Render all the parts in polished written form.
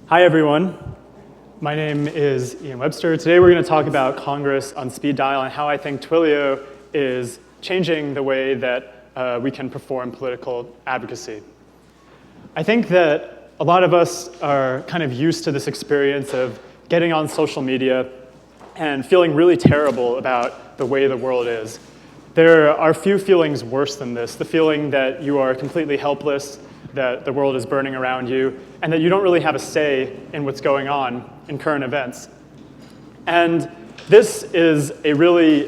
Hi, everyone. My name is Ian Webster. Today we're going to talk about Congress on speed dial and how I think Twilio is changing the way that we can perform political advocacy. I think that a lot of us are kind of used to this experience of getting on social media and feeling really terrible about the way the world is. There are few feelings worse than this, the feeling that you are completely helpless, that the world is burning around you, and that you don't really have a say in what's going on in current events. And this is a really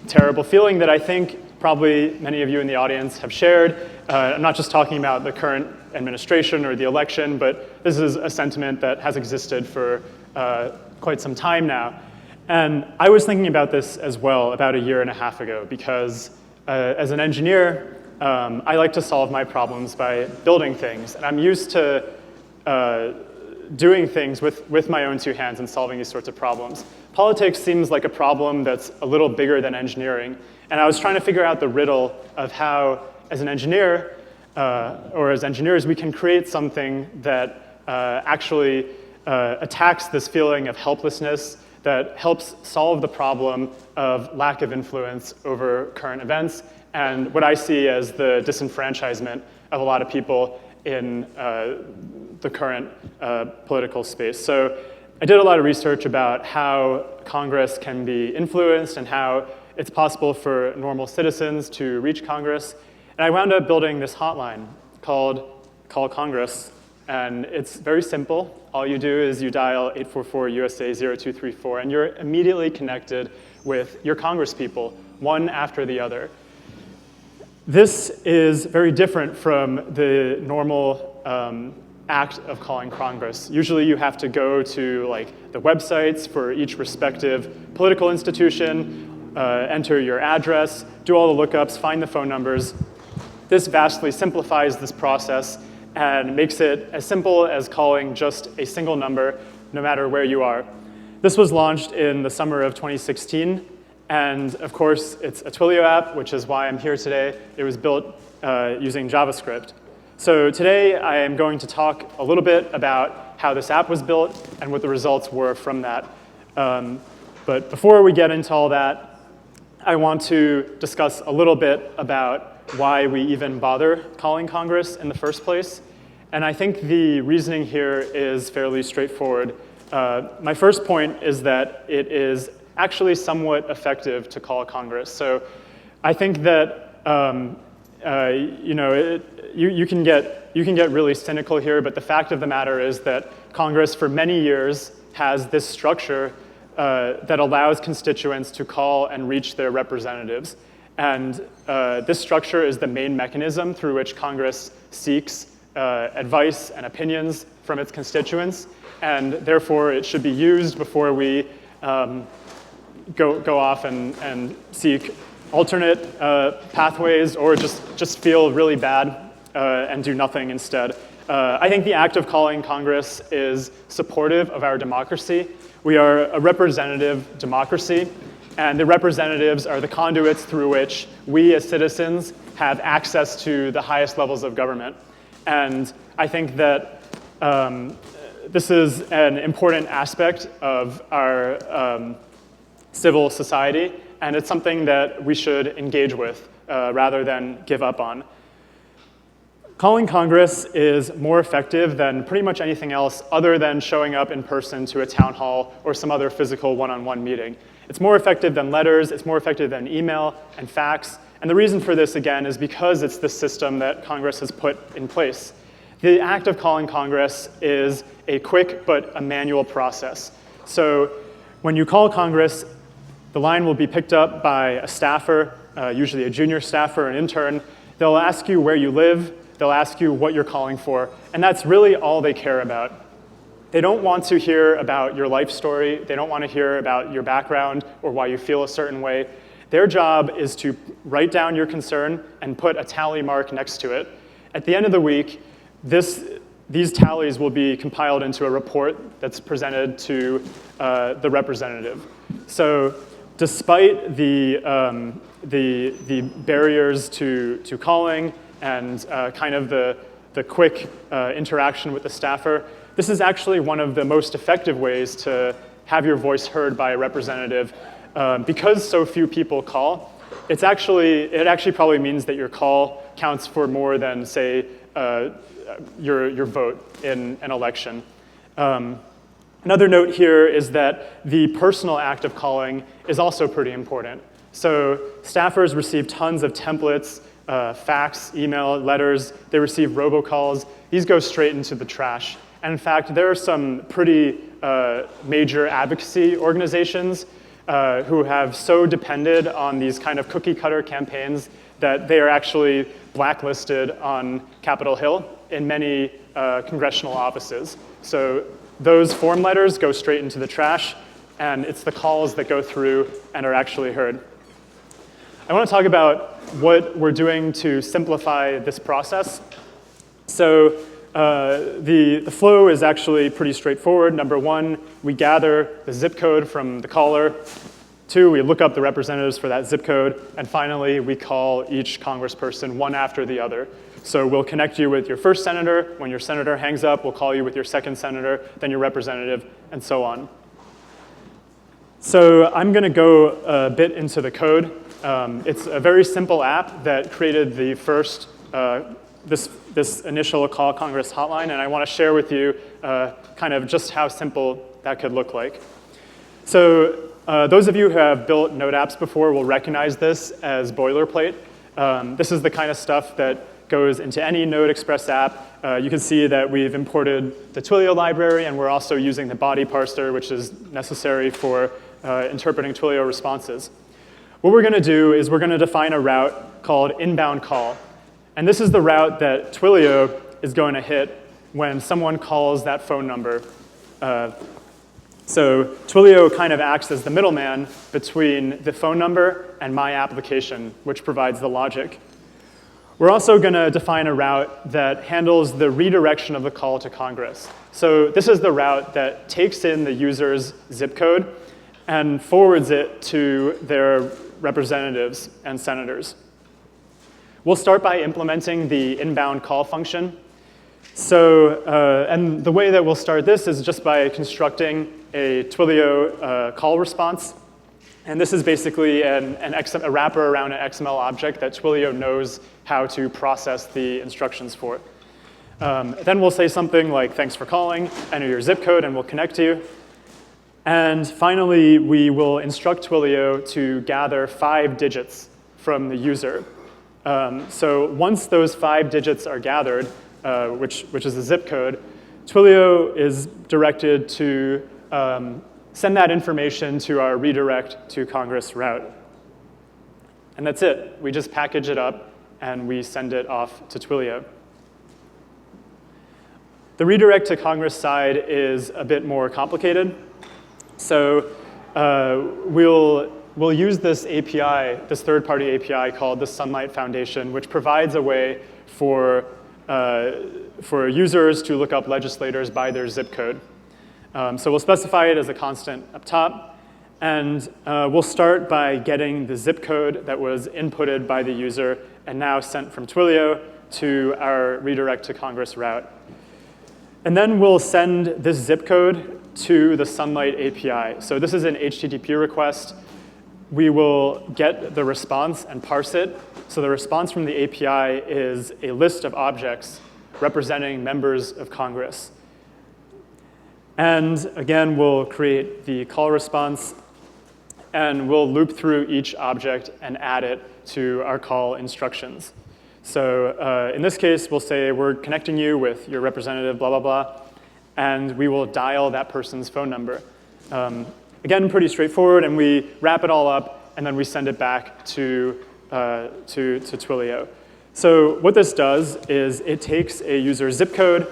terrible feeling that I think probably many of you in the audience have shared. I'm not just talking about the current administration or the election, but this is a sentiment that has existed for quite some time now. And I was thinking about this as well about a year and a half ago, because as an engineer, I like to solve my problems by building things, and I'm used to doing things with my own two hands and solving these sorts of problems. Politics seems like a problem that's a little bigger than engineering, and I was trying to figure out the riddle of how, as an engineer, or as engineers, we can create something that actually attacks this feeling of helplessness, that helps solve the problem of lack of influence over current events, and what I see as the disenfranchisement of a lot of people in the current political space. So I did a lot of research about how Congress can be influenced and how it's possible for normal citizens to reach Congress. And I wound up building this hotline called Call Congress. And it's very simple. All you do is you dial 844-USA-0234, and you're immediately connected with your congresspeople, one after the other. This is very different from the normal act of calling Congress. Usually you have to go to the websites for each respective political institution, enter your address, do all the lookups, find the phone numbers. This vastly simplifies this process and makes it as simple as calling just a single number, no matter where you are. This was launched in the summer of 2016. And of course, it's a Twilio app, which is why I'm here today. It was built using JavaScript. So today, I am going to talk a little bit about how this app was built and what the results were from that. But before we get into all that, I want to discuss a little bit about why we even bother calling Congress in the first place. And I think the reasoning here is fairly straightforward. My first point is that it is actually somewhat effective to call Congress. So I think that you can get really cynical here, but the fact of the matter is that Congress for many years has this structure that allows constituents to call and reach their representatives. And this structure is the main mechanism through which Congress seeks advice and opinions from its constituents, and therefore it should be used before we go off and seek alternate pathways or just feel really bad and do nothing instead. I think the act of calling Congress is supportive of our democracy. We are a representative democracy, and the representatives are the conduits through which we as citizens have access to the highest levels of government. And I think that this is an important aspect of our civil society, and it's something that we should engage with rather than give up on. Calling Congress is more effective than pretty much anything else other than showing up in person to a town hall or some other physical one-on-one meeting. It's more effective than letters, it's more effective than email and fax, and the reason for this, again, is because it's the system that Congress has put in place. The act of calling Congress is a quick but a manual process. So when you call Congress, the line will be picked up by a staffer, usually a junior staffer, an intern. They'll ask you where you live. They'll ask you what you're calling for. And that's really all they care about. They don't want to hear about your life story. They don't want to hear about your background or why you feel a certain way. Their job is to write down your concern and put a tally mark next to it. At the end of the week, these tallies will be compiled into a report that's presented to the representative. So despite the barriers to calling and kind of the quick interaction with the staffer, this is actually one of the most effective ways to have your voice heard by a representative. Because so few people call, it actually probably means that your call counts for more than, say, your vote in an election. Another note here is that the personal act of calling is also pretty important. So staffers receive tons of templates, fax, email, letters. They receive robocalls. These go straight into the trash. And in fact, there are some pretty major advocacy organizations who have so depended on these kind of cookie-cutter campaigns that they are actually blacklisted on Capitol Hill in many congressional offices. So those form letters go straight into the trash, and it's the calls that go through and are actually heard. I want to talk about what we're doing to simplify this process. So the flow is actually pretty straightforward. Number one, we gather the zip code from the caller. Two, we look up the representatives for that zip code. And finally, we call each congressperson one after the other. So we'll connect you with your first senator. When your senator hangs up, we'll call you with your second senator, then your representative, and so on. So I'm going to go a bit into the code. It's a very simple app that created the first, this initial Call Congress hotline, and I want to share with you kind of just how simple that could look like. So those of you who have built Node apps before will recognize this as boilerplate. This is the kind of stuff that goes into any Node Express app. You can see that we've imported the Twilio library, and we're also using the body parser, which is necessary for interpreting Twilio responses. What we're going to do is we're going to define a route called inbound call. And this is the route that Twilio is going to hit when someone calls that phone number. So Twilio kind of acts as the middleman between the phone number and my application, which provides the logic. We're also going to define a route that handles the redirection of the call to Congress. So this is the route that takes in the user's zip code and forwards it to their representatives and senators. We'll start by implementing the inbound call function. So, and the way that we'll start this is just by constructing a Twilio call response. And this is basically a wrapper around an XML object that Twilio knows how to process the instructions for. Then we'll say something like, thanks for calling, enter your zip code, and we'll connect you. And finally, we will instruct Twilio to gather 5 digits from the user. So once those 5 digits are gathered, which is the zip code, Twilio is directed to send that information to our redirect to Congress route. And that's it. We just package it up, and we send it off to Twilio. The redirect to Congress side is a bit more complicated. So we'll use this API, this third-party API called the Sunlight Foundation, which provides a way for users to look up legislators by their zip code. So we'll specify it as a constant up top. And we'll start by getting the zip code that was inputted by the user and now sent from Twilio to our redirect to Congress route. And then we'll send this zip code to the Sunlight API. So this is an HTTP request. We will get the response and parse it. So the response from the API is a list of objects representing members of Congress. And again, we'll create the call response, and we'll loop through each object and add it to our call instructions. So in this case, we'll say we're connecting you with your representative, blah, blah, blah, and we will dial that person's phone number. Again, pretty straightforward, and we wrap it all up, and then we send it back to Twilio. So what this does is it takes a user's zip code,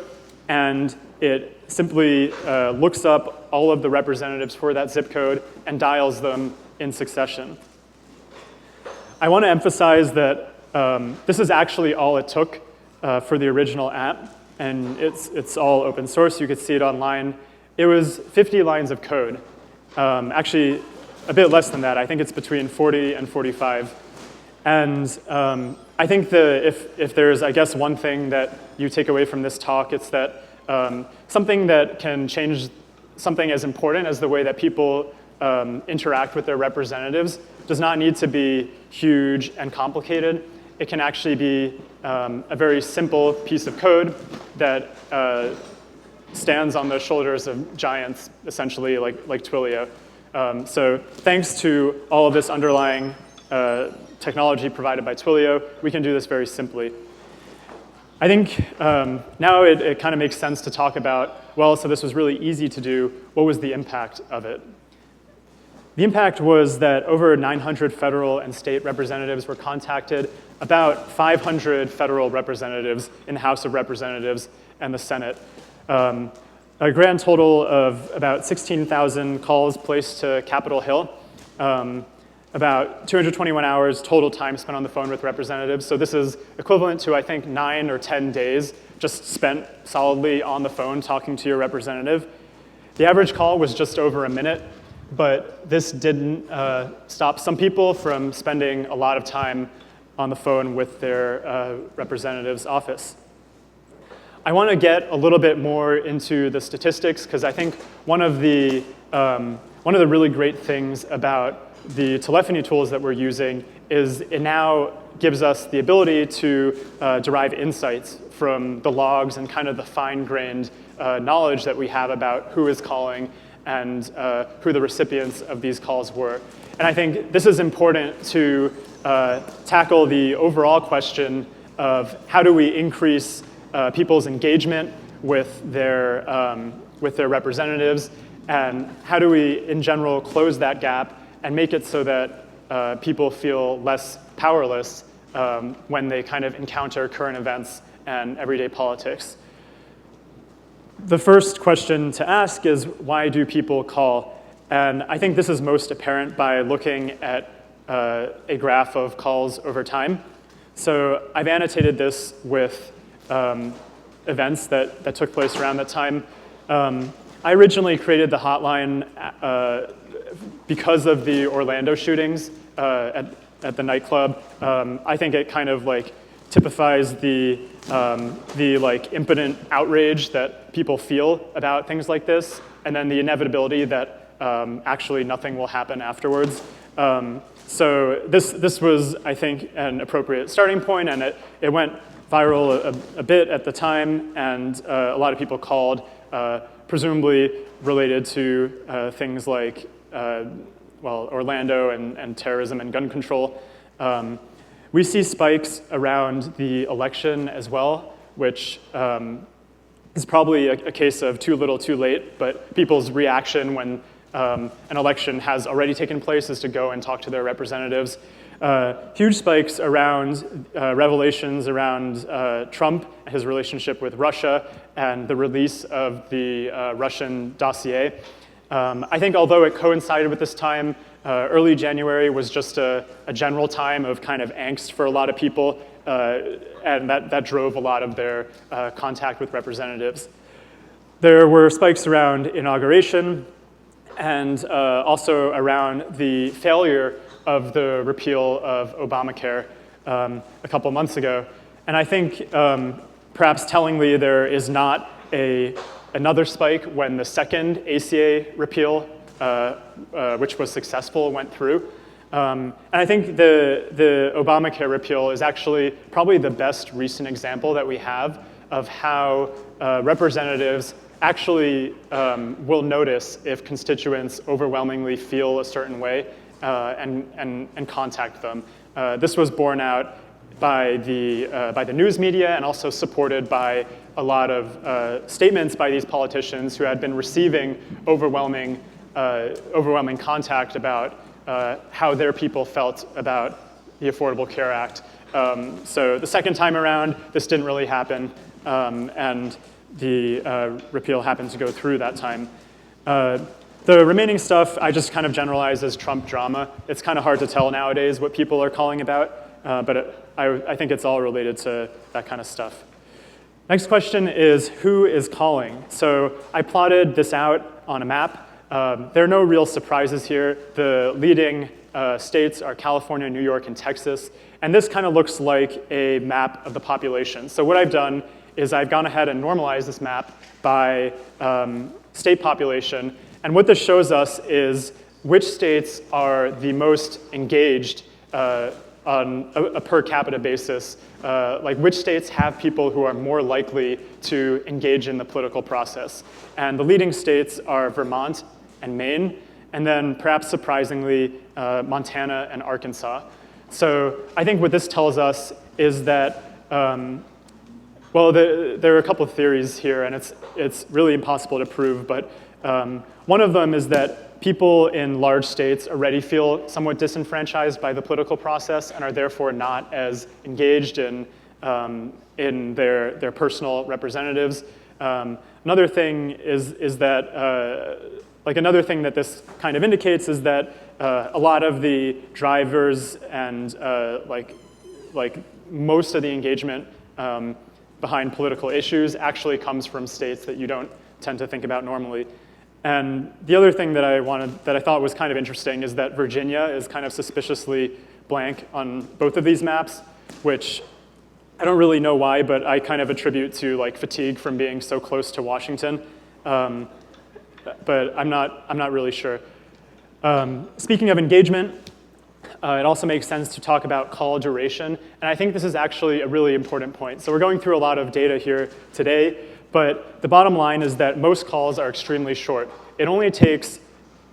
and it simply looks up all of the representatives for that zip code and dials them in succession. I want to emphasize that this is actually all it took for the original app, and it's all open source. You could see it online. It was 50 lines of code. Actually, a bit less than that. I think it's between 40 and 45. And I think if there's, I guess, one thing that you take away from this talk, it's that Something that can change something as important as the way that people interact with their representatives does not need to be huge and complicated. It can actually be a very simple piece of code that stands on the shoulders of giants, essentially, like Twilio. So thanks to all of this underlying technology provided by Twilio, we can do this very simply. I think now it kind of makes sense to talk about, well, so this was really easy to do. What was the impact of it? The impact was that over 900 federal and state representatives were contacted, about 500 federal representatives in the House of Representatives and the Senate. A grand total of about 16,000 calls placed to Capitol Hill. About 221 hours total time spent on the phone with representatives. So this is equivalent to, I think, 9 or 10 days just spent solidly on the phone talking to your representative. The average call was just over a minute, but this didn't stop some people from spending a lot of time on the phone with their representative's office. I want to get a little bit more into the statistics because I think one of the really great things about the telephony tools that we're using is it now gives us the ability to derive insights from the logs and kind of the fine-grained knowledge that we have about who is calling and who the recipients of these calls were. And I think this is important to tackle the overall question of how do we increase people's engagement with their representatives, and how do we, in general, close that gap and make it so that people feel less powerless when they kind of encounter current events and everyday politics. The first question to ask is, why do people call? And I think this is most apparent by looking at a graph of calls over time. So I've annotated this with events that took place around that time. I originally created the hotline because of the Orlando shootings at the nightclub. I think it kind of like typifies the like impotent outrage that people feel about things like this, and then the inevitability that actually nothing will happen afterwards. So this was, I think, an appropriate starting point, and it went viral a bit at the time, and a lot of people called, presumably related to things like, well, Orlando and terrorism and gun control. We see spikes around the election as well, which is probably a case of too little, too late, but people's reaction when an election has already taken place is to go and talk to their representatives. Huge spikes around revelations around Trump, his relationship with Russia, and the release of the Russian dossier. I think although it coincided with this time, early January was just a general time of kind of angst for a lot of people, and that drove a lot of their contact with representatives. There were spikes around inauguration, and also around the failure of the repeal of Obamacare a couple months ago. And I think perhaps tellingly there is not another spike when the second ACA repeal, which was successful, went through. And I think the Obamacare repeal is actually probably the best recent example that we have of how representatives actually will notice if constituents overwhelmingly feel a certain way and contact them. This was borne out by the news media and also supported by a lot of statements by these politicians who had been receiving overwhelming contact about how their people felt about the Affordable Care Act. So the second time around, this didn't really happen, and the repeal happened to go through that time. The remaining stuff I just kind of generalize as Trump drama. It's kind of hard to tell nowadays what people are calling about, but I think it's all related to that kind of stuff. Next question is, who is calling? So I plotted this out on a map. There are no real surprises here. The leading states are California, New York, and Texas. And this kind of looks like a map of the population. So what I've done is I've gone ahead and normalized this map by state population. And what this shows us is which states are the most engaged on a per capita basis. Like which states have people who are more likely to engage in the political process. And the leading states are Vermont and Maine, and then perhaps surprisingly, Montana and Arkansas. So I think what this tells us is that, well, there are a couple of theories here, and it's really impossible to prove, but one of them is that people in large states already feel somewhat disenfranchised by the political process and are therefore not as engaged in their personal representatives. Another thing is that, another thing that this kind of indicates is that a lot of the drivers and most of the engagement behind political issues actually comes from states that you don't tend to think about normally. And the other thing that I thought was kind of interesting is that Virginia is kind of suspiciously blank on both of these maps, which I don't really know why, but I kind of attribute to like fatigue from being so close to Washington. But I'm not really sure. Speaking of engagement, it also makes sense to talk about call duration, and I think this is actually a really important point. So we're going through a lot of data here today, but the bottom line is that most calls are extremely short. It only takes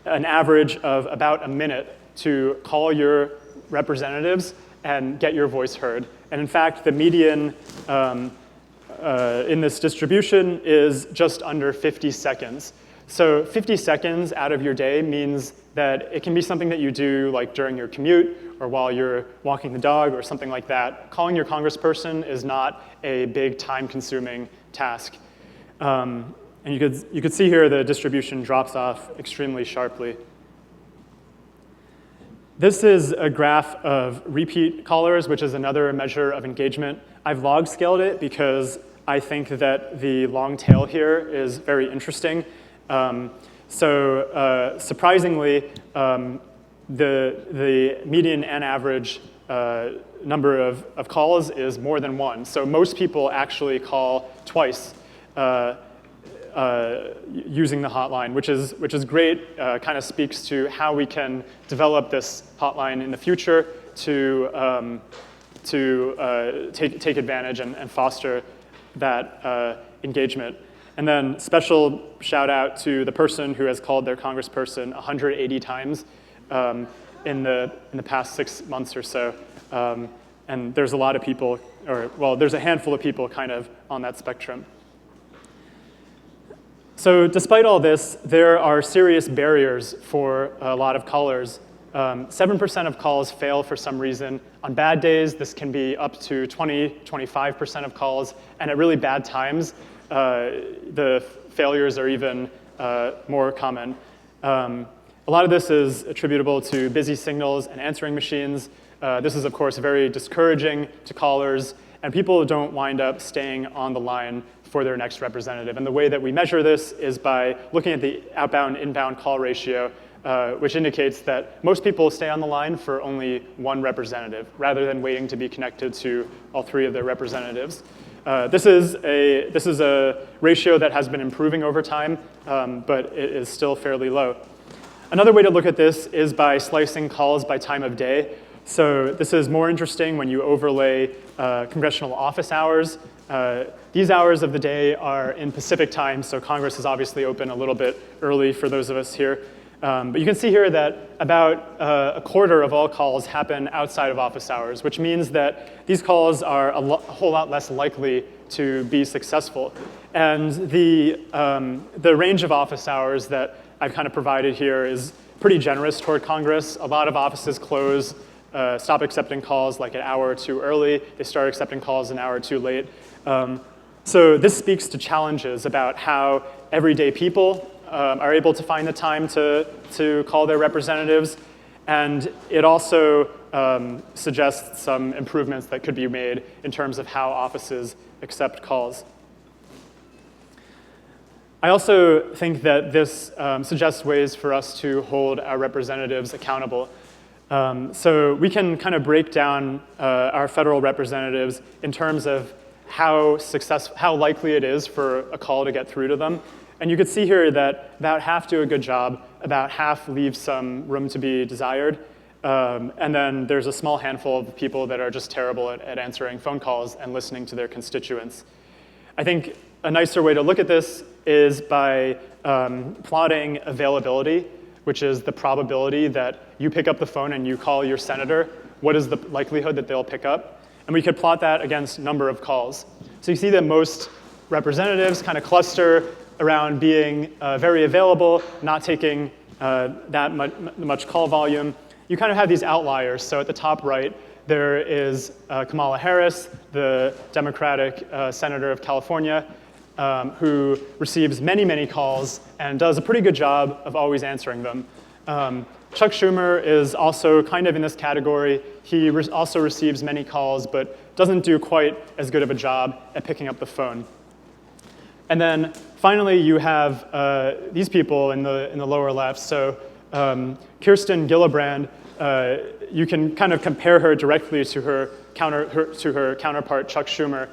an average of about a minute to call your representatives and get your voice heard. And in fact, the median in this distribution is just under 50 seconds. So 50 seconds out of your day means that it can be something that you do like during your commute or while you're walking the dog or something like that. Calling your congressperson is not a big time-consuming task. And you could see here the distribution drops off extremely sharply. This is a graph of repeat callers, which is another measure of engagement. I've log scaled it because I think that the long tail here is very interesting. Surprisingly, the median and average number of calls is more than one. So most people actually call twice using the hotline, which is great. Kind of speaks to how we can develop this hotline in the future to take advantage and foster that engagement. And then special shout out to the person who has called their congressperson 180 times in the past 6 months or so. And there's a lot of people, there's a handful of people kind of on that spectrum. So despite all this, there are serious barriers for a lot of callers. 7% of calls fail for some reason. On bad days, this can be up to 25% of calls. And at really bad times, the failures are even more common. A lot of this is attributable to busy signals and answering machines. This is, of course, very discouraging to callers, and people don't wind up staying on the line for their next representative. And the way that we measure this is by looking at the outbound-inbound call ratio, which indicates that most people stay on the line for only one representative, rather than waiting to be connected to all three of their representatives. This is a ratio that has been improving over time, but it is still fairly low. Another way to look at this is by slicing calls by time of day. So this is more interesting when you overlay congressional office hours. These hours of the day are in Pacific time, so Congress is obviously open a little bit early for those of us here. But you can see here that about a quarter of all calls happen outside of office hours, which means that these calls are a whole lot less likely to be successful. And the range of office hours that I've kind of provided here is pretty generous toward Congress. A lot of offices close, stop accepting calls like an hour or two early. They start accepting calls an hour or two late. So this speaks to challenges about how everyday people are able to find the time to call their representatives. And it also suggests some improvements that could be made in terms of how offices accept calls. I also think that this suggests ways for us to hold our representatives accountable. So we can kind of break down our federal representatives in terms of how likely it is for a call to get through to them. And you could see here that about half do a good job, about half leave some room to be desired, and then there's a small handful of people that are just terrible at answering phone calls and listening to their constituents. I think a nicer way to look at this is by plotting availability, which is the probability that you pick up the phone and you call your senator. What is the likelihood that they'll pick up? And we could plot that against number of calls. So you see that most representatives kind of cluster around being very available, not taking that much call volume. You kind of have these outliers. So at the top right, there is Kamala Harris, the Democratic senator of California, who receives many, many calls and does a pretty good job of always answering them. Chuck Schumer is also kind of in this category. He also receives many calls, but doesn't do quite as good of a job at picking up the phone. And then finally, you have these people in the lower left. So Kirsten Gillibrand, you can kind of compare her directly to her counterpart, Chuck Schumer.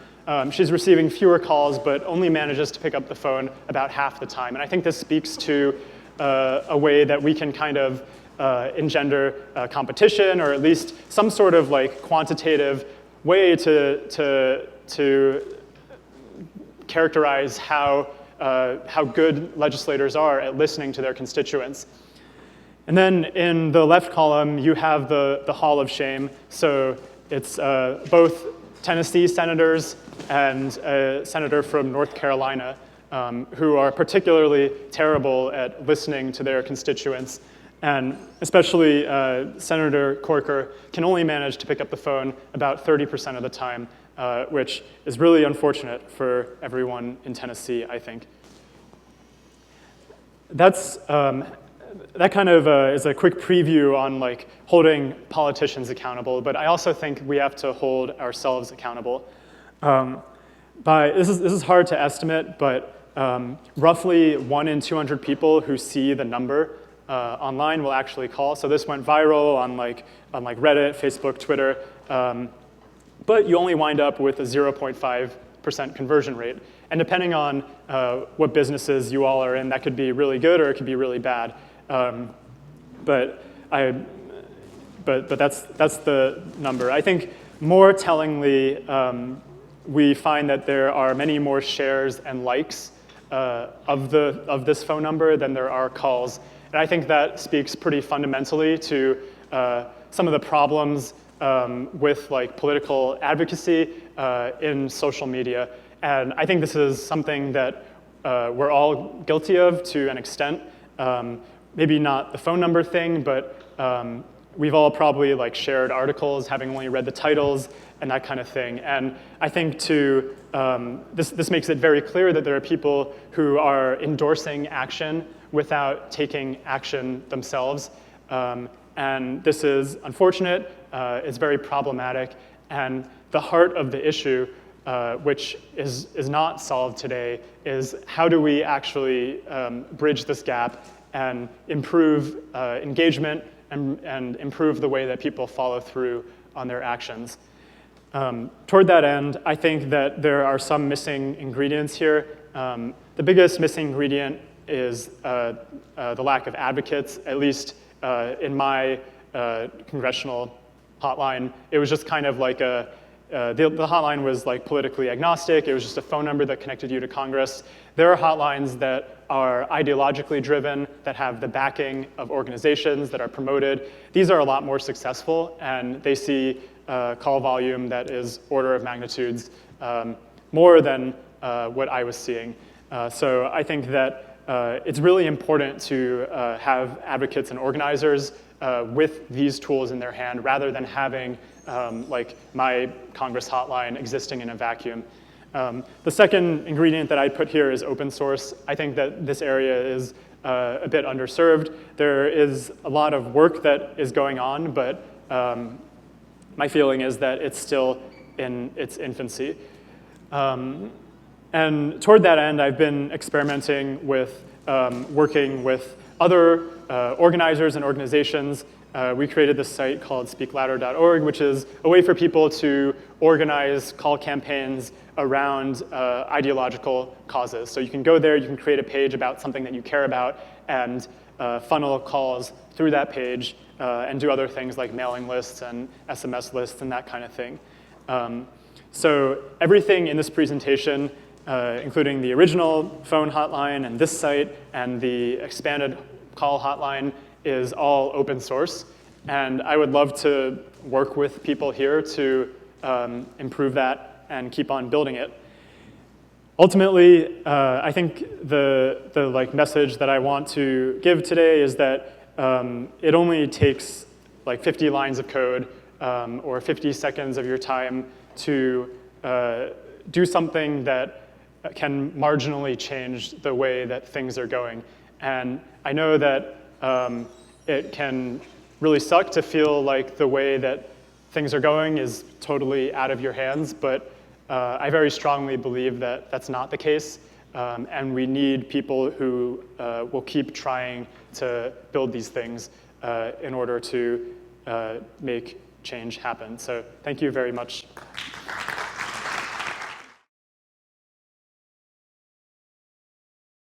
She's receiving fewer calls, but only manages to pick up the phone about half the time. And I think this speaks to a way that we can kind of engender competition, or at least some sort of like quantitative way to characterize how good legislators are at listening to their constituents. And then in the left column, you have the Hall of Shame. So it's both Tennessee senators and a senator from North Carolina who are particularly terrible at listening to their constituents. And especially Senator Corker can only manage to pick up the phone about 30% of the time, which is really unfortunate for everyone in Tennessee, I think. That kind of is a quick preview on like holding politicians accountable, but I also think we have to hold ourselves accountable. This is hard to estimate, but roughly 1 in 200 people who see the number online will actually call. So this went viral on Reddit, Facebook, Twitter, but you only wind up with a 0.5% conversion rate. And depending on what businesses you all are in, that could be really good or it could be really bad. But that's the number. I think more tellingly, we find that there are many more shares and likes of this phone number than there are calls. And I think that speaks pretty fundamentally to some of the problems with like political advocacy in social media. And I think this is something that we're all guilty of to an extent. Maybe not the phone number thing, but we've all probably like shared articles having only read the titles and that kind of thing. And I think this makes it very clear that there are people who are endorsing action without taking action themselves. And this is unfortunate, it's very problematic, and the heart of the issue, which is not solved today, is how do we actually bridge this gap and improve engagement and improve the way that people follow through on their actions. Toward that end, I think that there are some missing ingredients here. The biggest missing ingredient is the lack of advocates, at least in my congressional hotline. It was just kind of like the hotline was like politically agnostic. It was just a phone number that connected you to Congress. There are hotlines that are ideologically driven, that have the backing of organizations that are promoted. These are a lot more successful, and they see call volume that is order of magnitudes more than what I was seeing. So I think that it's really important to have advocates and organizers with these tools in their hand rather than having like my Congress hotline existing in a vacuum. The second ingredient that I'd put here is open source. I think that this area is a bit underserved. There is a lot of work that is going on, but my feeling is that it's still in its infancy. And toward that end, I've been experimenting with working with other organizers and organizations. We created this site called speaklouder.org, which is a way for people to organize call campaigns around ideological causes. So you can go there, you can create a page about something that you care about, and funnel calls through that page, and do other things like mailing lists and SMS lists and that kind of thing. So everything in this presentation, including the original phone hotline and this site and the expanded call hotline, is all open source. And I would love to work with people here to improve that and keep on building it. Ultimately, I think the message that I want to give today is that it only takes like 50 lines of code or 50 seconds of your time to do something that can marginally change the way that things are going. And I know that it can really suck to feel like the way that things are going is totally out of your hands, but I very strongly believe that that's not the case, and we need people who will keep trying to build these things in order to make change happen. So thank you very much.